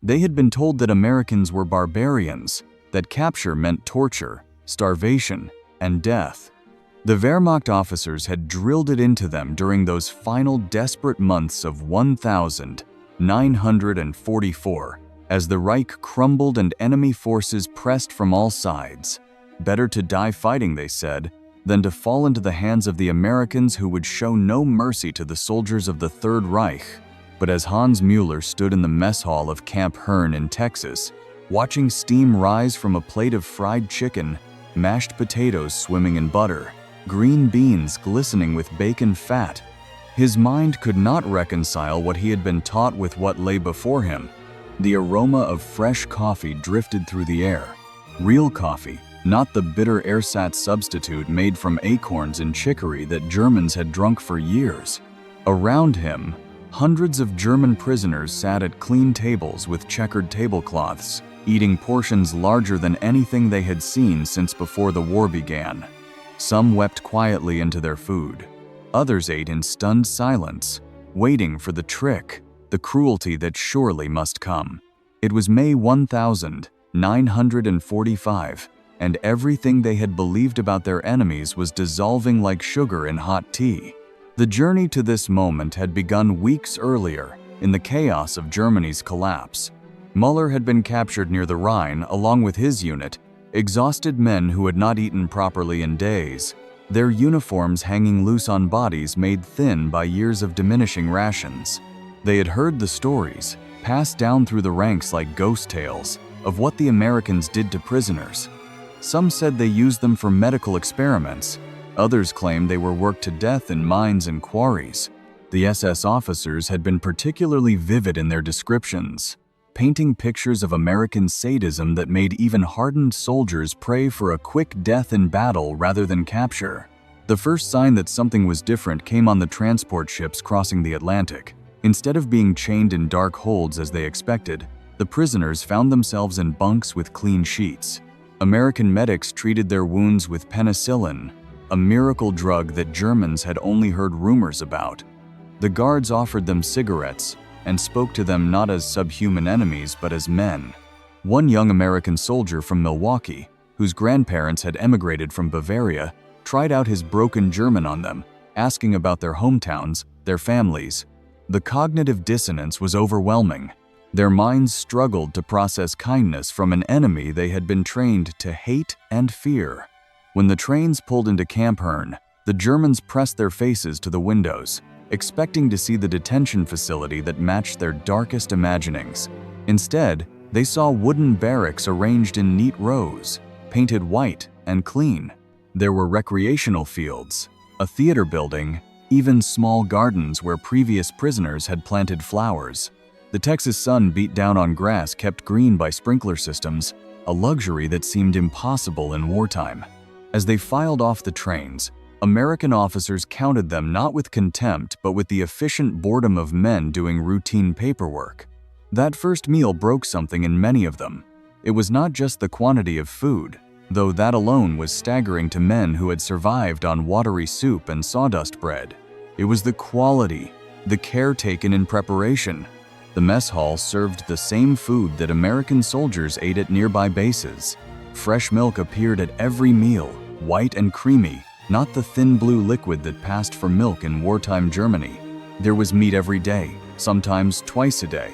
They had been told that Americans were barbarians, that capture meant torture, starvation, and death. The Wehrmacht officers had drilled it into them during those final desperate months of 1944, as the Reich crumbled and enemy forces pressed from all sides. Better to die fighting, they said, than to fall into the hands of the Americans who would show no mercy to the soldiers of the Third Reich. But as Hans Mueller stood in the mess hall of Camp Hearn in Texas, watching steam rise from a plate of fried chicken, mashed potatoes swimming in butter, green beans glistening with bacon fat, his mind could not reconcile what he had been taught with what lay before him. The aroma of fresh coffee drifted through the air. Real coffee, not the bitter ersatz substitute made from acorns and chicory that Germans had drunk for years. Around him, hundreds of German prisoners sat at clean tables with checkered tablecloths, eating portions larger than anything they had seen since before the war began. Some wept quietly into their food. Others ate in stunned silence, waiting for the trick, the cruelty that surely must come. It was May 1945, and everything they had believed about their enemies was dissolving like sugar in hot tea. The journey to this moment had begun weeks earlier, in the chaos of Germany's collapse. Müller had been captured near the Rhine along with his unit, exhausted men who had not eaten properly in days, their uniforms hanging loose on bodies made thin by years of diminishing rations. They had heard the stories, passed down through the ranks like ghost tales, of what the Americans did to prisoners. Some said they used them for medical experiments. Others claimed they were worked to death in mines and quarries. The SS officers had been particularly vivid in their descriptions, painting pictures of American sadism that made even hardened soldiers pray for a quick death in battle rather than capture. The first sign that something was different came on the transport ships crossing the Atlantic. Instead of being chained in dark holds as they expected, the prisoners found themselves in bunks with clean sheets. American medics treated their wounds with penicillin, a miracle drug that Germans had only heard rumors about. The guards offered them cigarettes and spoke to them not as subhuman enemies but as men. One young American soldier from Milwaukee, whose grandparents had emigrated from Bavaria, tried out his broken German on them, asking about their hometowns, their families. The cognitive dissonance was overwhelming. Their minds struggled to process kindness from an enemy they had been trained to hate and fear. When the trains pulled into Camp Hearn, the Germans pressed their faces to the windows, expecting to see the detention facility that matched their darkest imaginings. Instead, they saw wooden barracks arranged in neat rows, painted white and clean. There were recreational fields, a theater building, even small gardens where previous prisoners had planted flowers. The Texas sun beat down on grass kept green by sprinkler systems, a luxury that seemed impossible in wartime. As they filed off the trains, American officers counted them not with contempt but with the efficient boredom of men doing routine paperwork. That first meal broke something in many of them. It was not just the quantity of food, though that alone was staggering to men who had survived on watery soup and sawdust bread. It was the quality, the care taken in preparation. The mess hall served the same food that American soldiers ate at nearby bases. Fresh milk appeared at every meal, white and creamy, not the thin blue liquid that passed for milk in wartime Germany. There was meat every day, sometimes twice a day.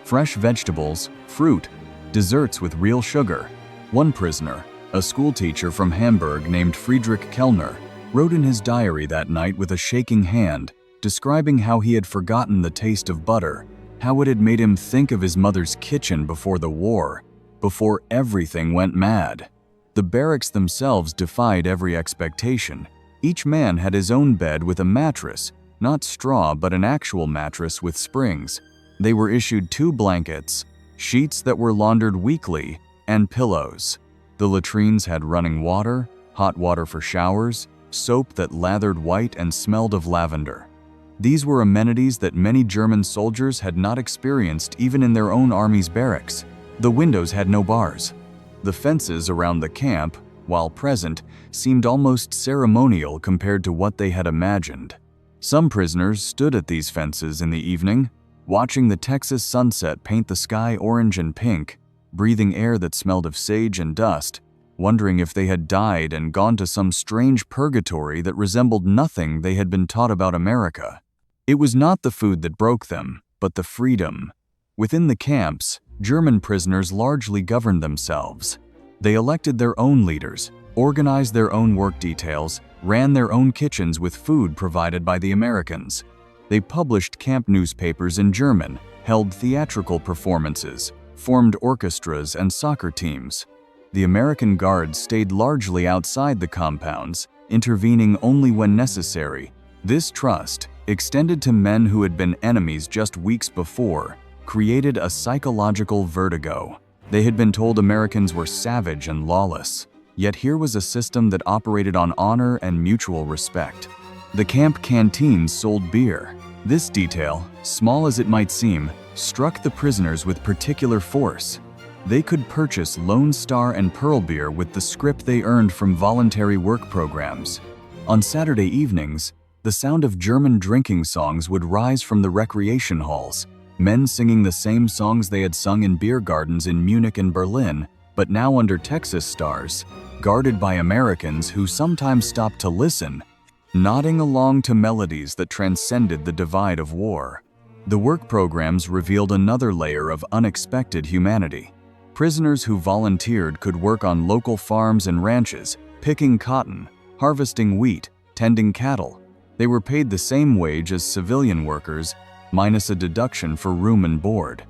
Fresh vegetables, fruit, desserts with real sugar. One prisoner, a schoolteacher from Hamburg named Friedrich Kellner, wrote in his diary that night with a shaking hand, describing how he had forgotten the taste of butter, how it had made him think of his mother's kitchen before the war, before everything went mad. The barracks themselves defied every expectation. Each man had his own bed with a mattress, not straw but an actual mattress with springs. They were issued 2 blankets, sheets that were laundered weekly, and pillows. The latrines had running water, hot water for showers, soap that lathered white and smelled of lavender. These were amenities that many German soldiers had not experienced even in their own army's barracks. The windows had no bars. The fences around the camp, while present, seemed almost ceremonial compared to what they had imagined. Some prisoners stood at these fences in the evening, watching the Texas sunset paint the sky orange and pink, breathing air that smelled of sage and dust, wondering if they had died and gone to some strange purgatory that resembled nothing they had been taught about America. It was not the food that broke them, but the freedom. Within the camps, German prisoners largely governed themselves. They elected their own leaders, organized their own work details, ran their own kitchens with food provided by the Americans. They published camp newspapers in German, held theatrical performances, formed orchestras and soccer teams. The American guards stayed largely outside the compounds, intervening only when necessary. This trust, extended to men who had been enemies just weeks before, created a psychological vertigo. They had been told Americans were savage and lawless, yet here was a system that operated on honor and mutual respect. The camp canteens sold beer. This detail, small as it might seem, struck the prisoners with particular force. They could purchase Lone Star and Pearl beer with the scrip they earned from voluntary work programs. On Saturday evenings, the sound of German drinking songs would rise from the recreation halls, men singing the same songs they had sung in beer gardens in Munich and Berlin, but now under Texas stars, guarded by Americans who sometimes stopped to listen, nodding along to melodies that transcended the divide of war. The work programs revealed another layer of unexpected humanity. Prisoners who volunteered could work on local farms and ranches, picking cotton, harvesting wheat, tending cattle. They were paid the same wage as civilian workers, minus a deduction for room and board.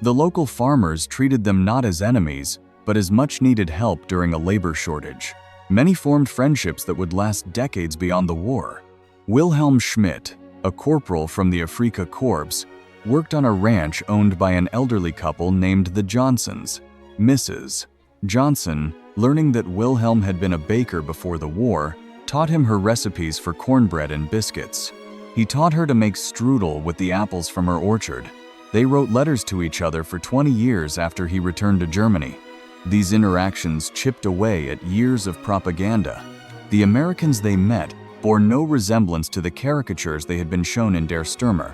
The local farmers treated them not as enemies, but as much-needed help during a labor shortage. Many formed friendships that would last decades beyond the war. Wilhelm Schmidt, a corporal from the Afrika Korps, worked on a ranch owned by an elderly couple named the Johnsons. Mrs. Johnson, learning that Wilhelm had been a baker before the war, taught him her recipes for cornbread and biscuits. He taught her to make strudel with the apples from her orchard. They wrote letters to each other for 20 years after he returned to Germany. These interactions chipped away at years of propaganda. The Americans they met bore no resemblance to the caricatures they had been shown in Der Stürmer.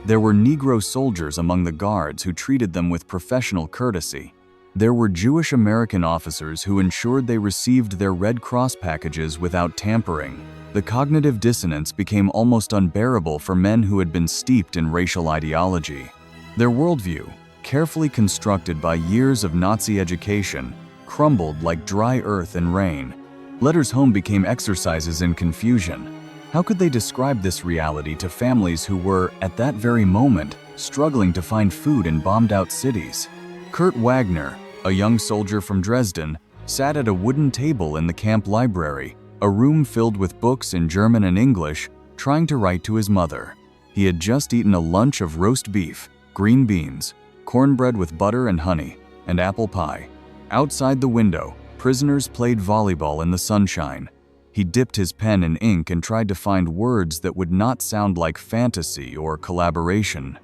There were Negro soldiers among the guards who treated them with professional courtesy. There were Jewish American officers who ensured they received their Red Cross packages without tampering. The cognitive dissonance became almost unbearable for men who had been steeped in racial ideology. Their worldview, carefully constructed by years of Nazi education, crumbled like dry earth in rain. Letters home became exercises in confusion. How could they describe this reality to families who were, at that very moment, struggling to find food in bombed-out cities? Kurt Wagner, a young soldier from Dresden, sat at a wooden table in the camp library, a room filled with books in German and English, trying to write to his mother. He had just eaten a lunch of roast beef, green beans, cornbread with butter and honey, and apple pie. Outside the window, prisoners played volleyball in the sunshine. He dipped his pen in ink and tried to find words that would not sound like fantasy or collaboration.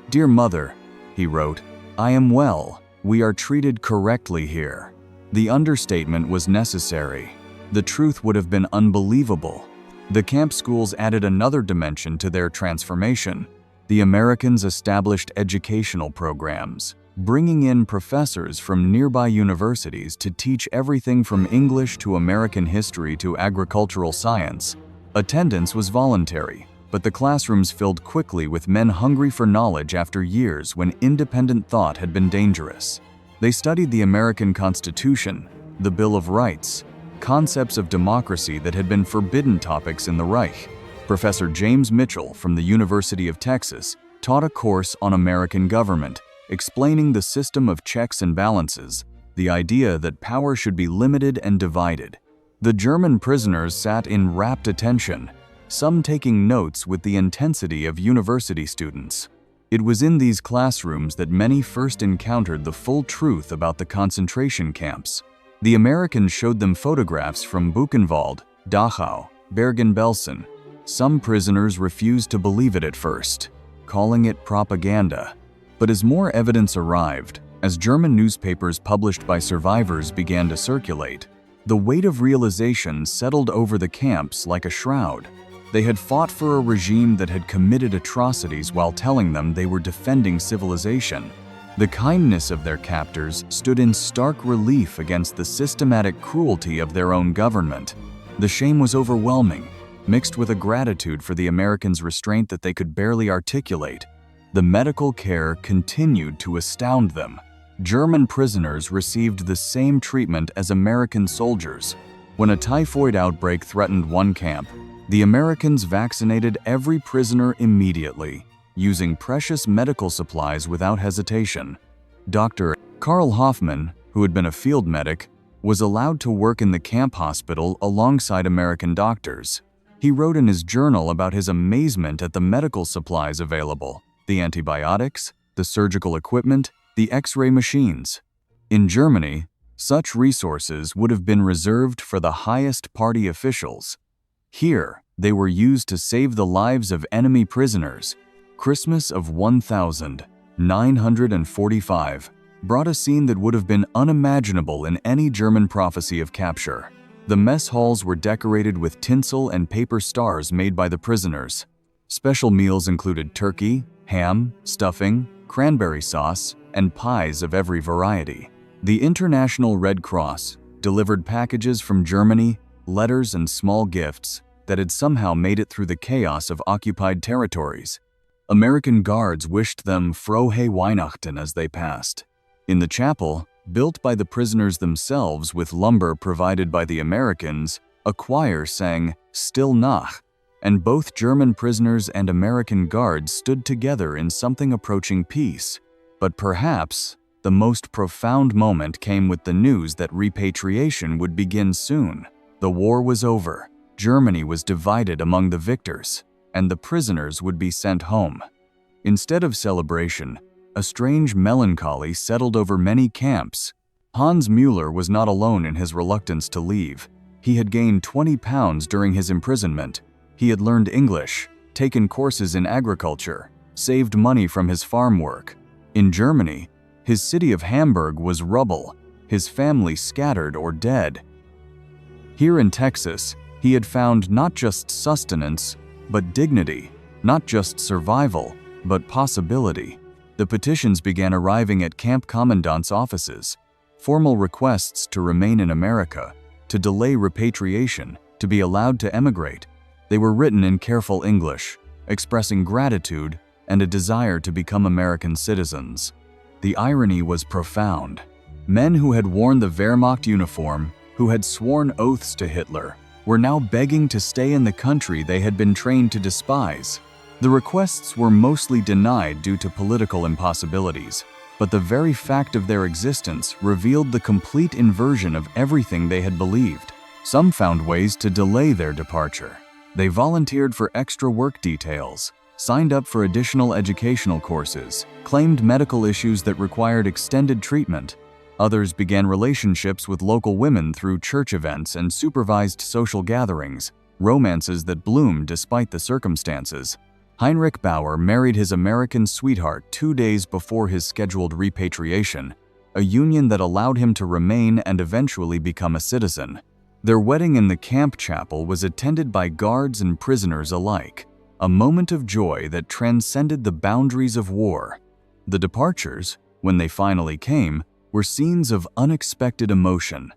"Dear Mother," he wrote, "I am well. We are treated correctly here." The understatement was necessary. The truth would have been unbelievable. The camp schools added another dimension to their transformation. The Americans established educational programs, bringing in professors from nearby universities to teach everything from English to American history to agricultural science. Attendance was voluntary, but the classrooms filled quickly with men hungry for knowledge after years when independent thought had been dangerous. They studied the American Constitution, the Bill of Rights, concepts of democracy that had been forbidden topics in the Reich. Professor James Mitchell from the University of Texas taught a course on American government, explaining the system of checks and balances, the idea that power should be limited and divided. The German prisoners sat in rapt attention, some taking notes with the intensity of university students. It was in these classrooms that many first encountered the full truth about the concentration camps. The Americans showed them photographs from Buchenwald, Dachau, Bergen-Belsen. Some prisoners refused to believe it at first, calling it propaganda. But as more evidence arrived, as German newspapers published by survivors began to circulate, the weight of realization settled over the camps like a shroud. They had fought for a regime that had committed atrocities while telling them they were defending civilization. The kindness of their captors stood in stark relief against the systematic cruelty of their own government. The shame was overwhelming, mixed with a gratitude for the Americans' restraint that they could barely articulate. The medical care continued to astound them. German prisoners received the same treatment as American soldiers. When a typhoid outbreak threatened one camp, the Americans vaccinated every prisoner immediately, using precious medical supplies without hesitation. Dr. Karl Hoffman, who had been a field medic, was allowed to work in the camp hospital alongside American doctors. He wrote in his journal about his amazement at the medical supplies available: the antibiotics, the surgical equipment, the X-ray machines. In Germany, such resources would have been reserved for the highest party officials. Here, they were used to save the lives of enemy prisoners. Christmas of 1945 brought a scene that would have been unimaginable in any German prophecy of capture. The mess halls were decorated with tinsel and paper stars made by the prisoners. Special meals included turkey, ham, stuffing, cranberry sauce, and pies of every variety. The International Red Cross delivered packages from Germany, letters and small gifts that had somehow made it through the chaos of occupied territories. American guards wished them Frohe Weihnachten as they passed. In the chapel, built by the prisoners themselves with lumber provided by the Americans, a choir sang Still Nacht, and both German prisoners and American guards stood together in something approaching peace. But perhaps the most profound moment came with the news that repatriation would begin soon. The war was over. Germany was divided among the victors, and the prisoners would be sent home. Instead of celebration, a strange melancholy settled over many camps. Hans Müller was not alone in his reluctance to leave. He had gained 20 pounds during his imprisonment. He had learned English, taken courses in agriculture, saved money from his farm work. In Germany, his city of Hamburg was rubble, his family scattered or dead. Here in Texas, he had found not just sustenance, but dignity, not just survival, but possibility. The petitions began arriving at camp commandants' offices, formal requests to remain in America, to delay repatriation, to be allowed to emigrate. They were written in careful English, expressing gratitude and a desire to become American citizens. The irony was profound. Men who had worn the Wehrmacht uniform, who had sworn oaths to Hitler, were now begging to stay in the country they had been trained to despise. The requests were mostly denied due to political impossibilities, but the very fact of their existence revealed the complete inversion of everything they had believed. Some found ways to delay their departure. They volunteered for extra work details, signed up for additional educational courses, claimed medical issues that required extended treatment. Others began relationships with local women through church events and supervised social gatherings, romances that bloomed despite the circumstances. Heinrich Bauer married his American sweetheart 2 days before his scheduled repatriation, a union that allowed him to remain and eventually become a citizen. Their wedding in the camp chapel was attended by guards and prisoners alike, a moment of joy that transcended the boundaries of war. The departures, when they finally came, were scenes of unexpected emotion.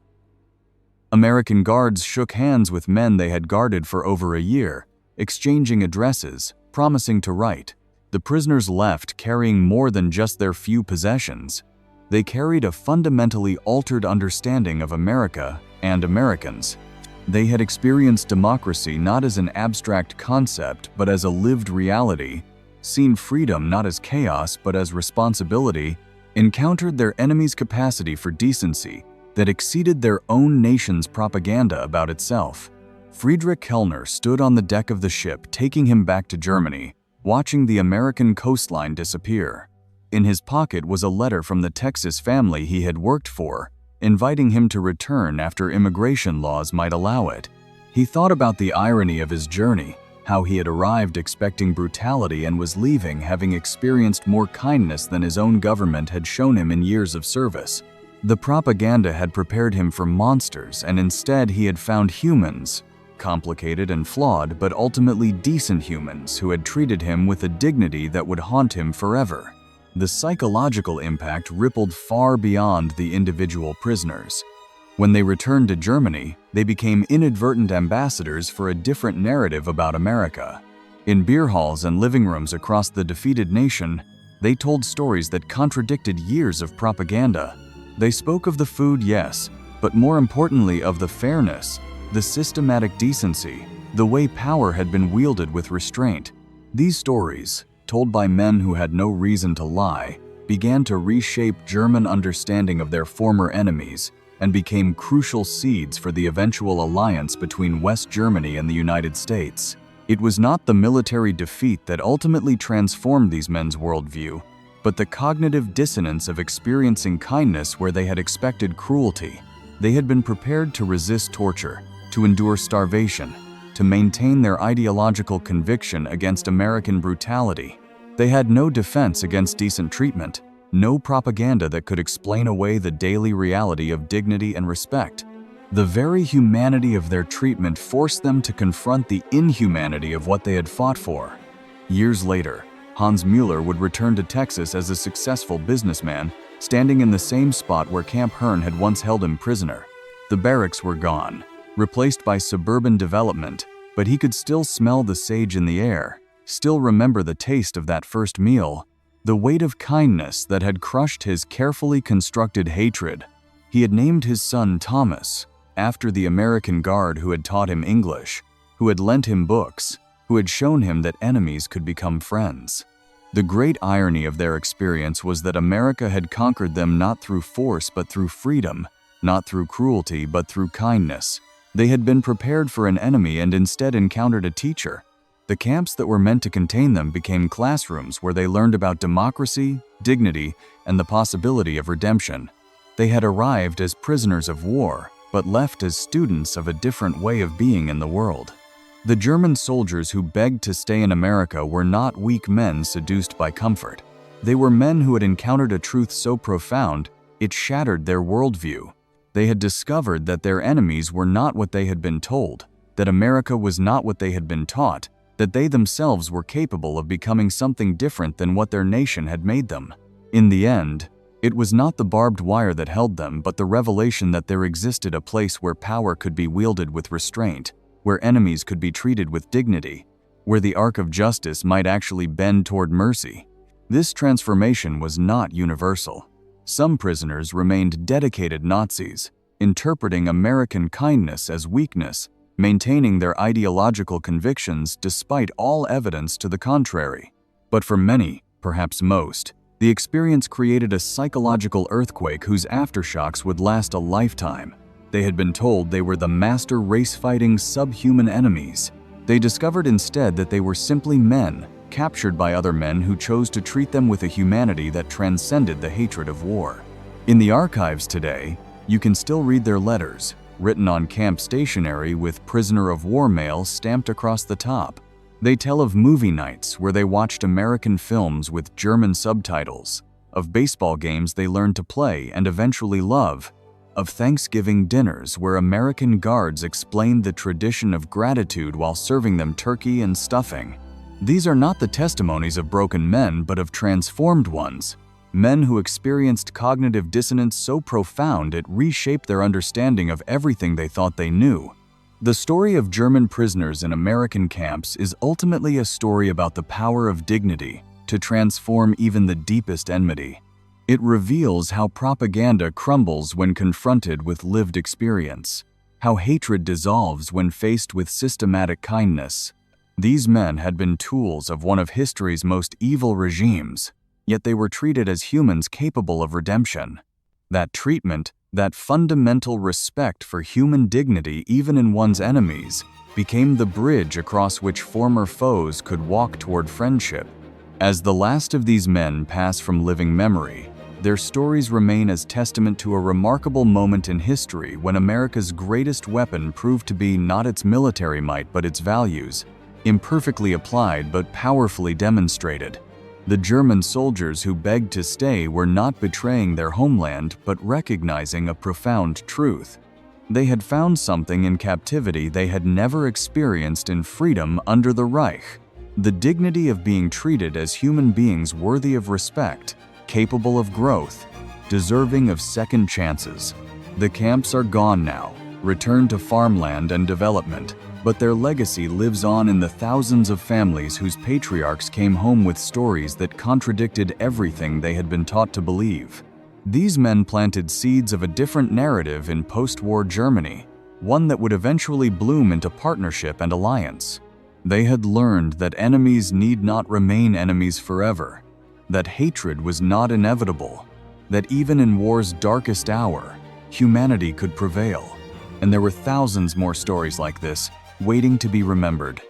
American guards shook hands with men they had guarded for over a year, exchanging addresses, promising to write. The prisoners left carrying more than just their few possessions. They carried a fundamentally altered understanding of America and Americans. They had experienced democracy not as an abstract concept but as a lived reality, seen freedom not as chaos but as responsibility, encountered their enemy's capacity for decency that exceeded their own nation's propaganda about itself. Friedrich Kellner stood on the deck of the ship taking him back to Germany, watching the American coastline disappear. In his pocket was a letter from the Texas family he had worked for, inviting him to return after immigration laws might allow it. He thought about the irony of his journey, how he had arrived expecting brutality and was leaving having experienced more kindness than his own government had shown him in years of service. The propaganda had prepared him for monsters, and instead he had found humans, complicated and flawed but ultimately decent humans who had treated him with a dignity that would haunt him forever. The psychological impact rippled far beyond the individual prisoners. When they returned to Germany, they became inadvertent ambassadors for a different narrative about America. In beer halls and living rooms across the defeated nation, they told stories that contradicted years of propaganda. They spoke of the food, yes, but more importantly of the fairness, the systematic decency, the way power had been wielded with restraint. These stories, told by men who had no reason to lie, began to reshape German understanding of their former enemies and became crucial seeds for the eventual alliance between West Germany and the United States. It was not the military defeat that ultimately transformed these men's worldview, but the cognitive dissonance of experiencing kindness where they had expected cruelty. They had been prepared to resist torture, to endure starvation, to maintain their ideological conviction against American brutality. They had no defense against decent treatment, no propaganda that could explain away the daily reality of dignity and respect. The very humanity of their treatment forced them to confront the inhumanity of what they had fought for. Years later, Hans Müller would return to Texas as a successful businessman, standing in the same spot where Camp Hearn had once held him prisoner. The barracks were gone, replaced by suburban development, but he could still smell the sage in the air, still remember the taste of that first meal, the weight of kindness that had crushed his carefully constructed hatred. He had named his son Thomas, after the American guard who had taught him English, who had lent him books, who had shown him that enemies could become friends. The great irony of their experience was that America had conquered them not through force but through freedom, not through cruelty but through kindness. They had been prepared for an enemy and instead encountered a teacher. The camps that were meant to contain them became classrooms where they learned about democracy, dignity, and the possibility of redemption. They had arrived as prisoners of war, but left as students of a different way of being in the world. The German soldiers who begged to stay in America were not weak men seduced by comfort. They were men who had encountered a truth so profound, it shattered their worldview. They had discovered that their enemies were not what they had been told, that America was not what they had been taught, that they themselves were capable of becoming something different than what their nation had made them. In the end, it was not the barbed wire that held them, but the revelation that there existed a place where power could be wielded with restraint, where enemies could be treated with dignity, where the arc of justice might actually bend toward mercy. This transformation was not universal. Some prisoners remained dedicated Nazis, interpreting American kindness as weakness, maintaining their ideological convictions despite all evidence to the contrary. But for many, perhaps most, the experience created a psychological earthquake whose aftershocks would last a lifetime. They had been told they were the master race-fighting subhuman enemies. They discovered instead that they were simply men, captured by other men who chose to treat them with a humanity that transcended the hatred of war. In the archives today, you can still read their letters, written on camp stationery with prisoner of war mail stamped across the top. They tell of movie nights where they watched American films with German subtitles, of baseball games they learned to play and eventually love, of Thanksgiving dinners where American guards explained the tradition of gratitude while serving them turkey and stuffing. These are not the testimonies of broken men, but of transformed ones, men who experienced cognitive dissonance so profound it reshaped their understanding of everything they thought they knew. The story of German prisoners in American camps is ultimately a story about the power of dignity to transform even the deepest enmity. It reveals how propaganda crumbles when confronted with lived experience, how hatred dissolves when faced with systematic kindness. These men had been tools of one of history's most evil regimes, yet they were treated as humans capable of redemption. That treatment, that fundamental respect for human dignity even in one's enemies, became the bridge across which former foes could walk toward friendship. As the last of these men pass from living memory, their stories remain as testament to a remarkable moment in history when America's greatest weapon proved to be not its military might but its values, imperfectly applied but powerfully demonstrated. The German soldiers who begged to stay were not betraying their homeland but recognizing a profound truth. They had found something in captivity they had never experienced in freedom under the Reich: the dignity of being treated as human beings worthy of respect, capable of growth, deserving of second chances. The camps are gone now, returned to farmland and development, but their legacy lives on in the thousands of families whose patriarchs came home with stories that contradicted everything they had been taught to believe. These men planted seeds of a different narrative in post-war Germany, one that would eventually bloom into partnership and alliance. They had learned that enemies need not remain enemies forever, that hatred was not inevitable, that even in war's darkest hour, humanity could prevail. And there were thousands more stories like this, waiting to be remembered.